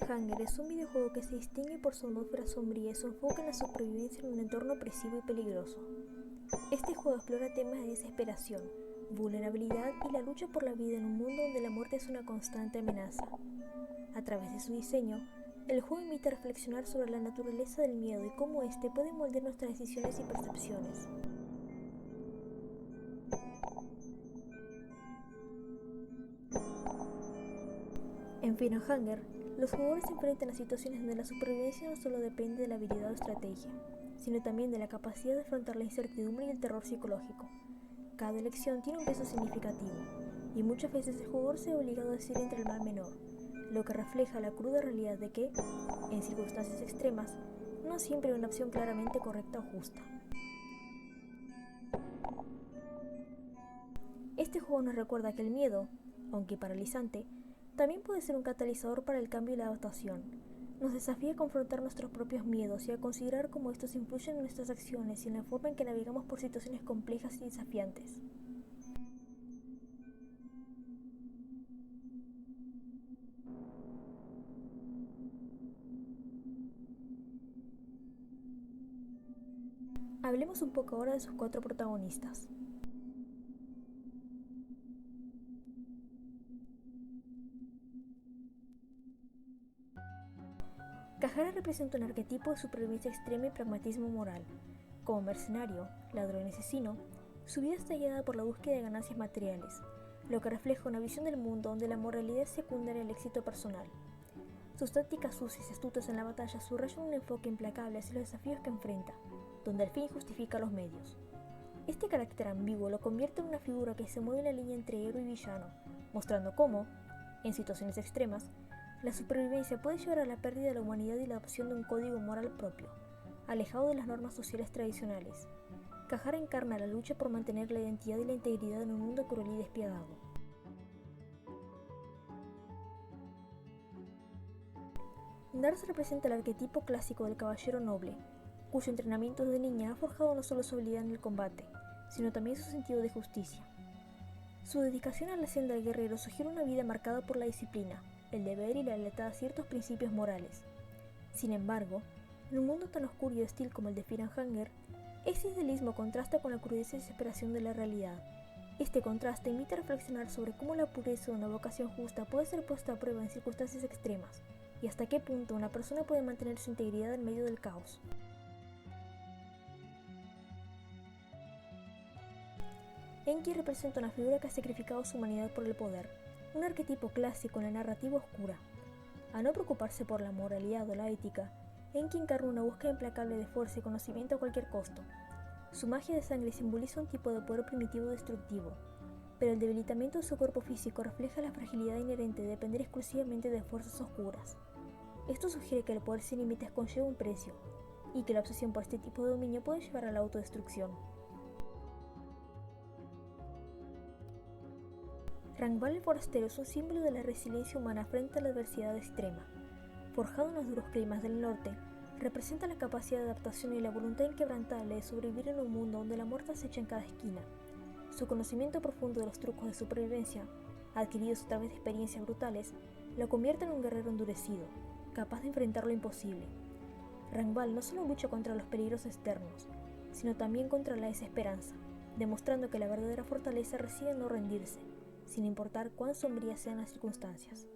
Hunger es un videojuego que se distingue por su atmósfera sombría y su enfoque en la supervivencia en un entorno opresivo y peligroso. Este juego explora temas de desesperación, vulnerabilidad y la lucha por la vida en un mundo donde la muerte es una constante amenaza. A través de su diseño, el juego invita a reflexionar sobre la naturaleza del miedo y cómo éste puede moldear nuestras decisiones y percepciones. En Final Hunger, los jugadores se enfrentan a situaciones donde la supervivencia no solo depende de la habilidad o estrategia, sino también de la capacidad de afrontar la incertidumbre y el terror psicológico. Cada elección tiene un peso significativo, y muchas veces el jugador se ve obligado a decidir entre el mal menor, lo que refleja la cruda realidad de que, en circunstancias extremas, no siempre hay una opción claramente correcta o justa. Este juego nos recuerda que el miedo, aunque paralizante, también puede ser un catalizador para el cambio y la adaptación. Nos desafía a confrontar nuestros propios miedos y a considerar cómo estos influyen en nuestras acciones y en la forma en que navegamos por situaciones complejas y desafiantes. Hablemos un poco ahora de sus cuatro protagonistas. Cajara representa un arquetipo de supervivencia extrema y pragmatismo moral. Como mercenario, ladrón y asesino, su vida está guiada por la búsqueda de ganancias materiales, lo que refleja una visión del mundo donde la moralidad es secundaria al éxito personal. Sus tácticas sucias y astutas en la batalla subrayan un enfoque implacable hacia los desafíos que enfrenta, donde el fin justifica los medios. Este carácter ambiguo lo convierte en una figura que se mueve en la línea entre héroe y villano, mostrando cómo, en situaciones extremas, la supervivencia puede llevar a la pérdida de la humanidad y la adopción de un código moral propio, alejado de las normas sociales tradicionales. Cajara encarna la lucha por mantener la identidad y la integridad en un mundo cruel y despiadado. Darcy representa el arquetipo clásico del caballero noble, cuyo entrenamiento desde niña ha forjado no solo su habilidad en el combate, sino también su sentido de justicia. Su dedicación a la senda del guerrero sugiere una vida marcada por la disciplina, el deber y la lealtad a ciertos principios morales. Sin embargo, en un mundo tan oscuro y hostil como el de Final Hunger, ese idealismo contrasta con la crudeza y desesperación de la realidad. Este contraste invita a reflexionar sobre cómo la pureza de una vocación justa puede ser puesta a prueba en circunstancias extremas, y hasta qué punto una persona puede mantener su integridad en medio del caos. Enki representa una figura que ha sacrificado su humanidad por el poder, un arquetipo clásico en la narrativa oscura. A no preocuparse por la moralidad o la ética, Enki encarna una búsqueda implacable de fuerza y conocimiento a cualquier costo. Su magia de sangre simboliza un tipo de poder primitivo destructivo, pero el debilitamiento de su cuerpo físico refleja la fragilidad inherente de depender exclusivamente de fuerzas oscuras. Esto sugiere que el poder sin límites conlleva un precio, y que la obsesión por este tipo de dominio puede llevar a la autodestrucción. Rangval el Forastero es un símbolo de la resiliencia humana frente a la adversidad extrema. Forjado en los duros climas del norte, representa la capacidad de adaptación y la voluntad inquebrantable de sobrevivir en un mundo donde la muerte acecha en cada esquina. Su conocimiento profundo de los trucos de supervivencia, adquiridos a través de experiencias brutales, lo convierte en un guerrero endurecido, capaz de enfrentar lo imposible. Rangval no solo lucha contra los peligros externos, sino también contra la desesperanza, demostrando que la verdadera fortaleza reside en no rendirse, sin importar cuán sombrías sean las circunstancias.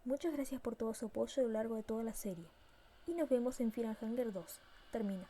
Muchas gracias por todo su apoyo a lo largo de toda la serie, y nos vemos en Final Hunger 2. Termina.